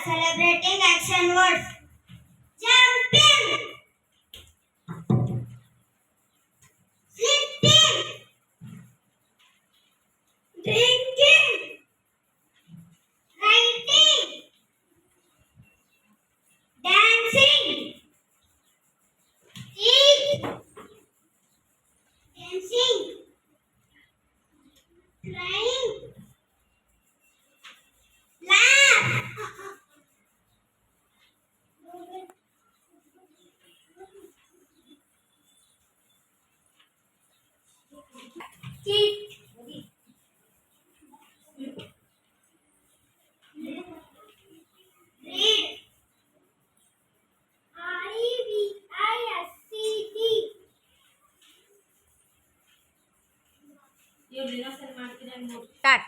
celebrating action words. Jumping, sleeping, drinking, writing, dancing, eat, dancing, crying, laugh, kick, read, REVISCD. Start.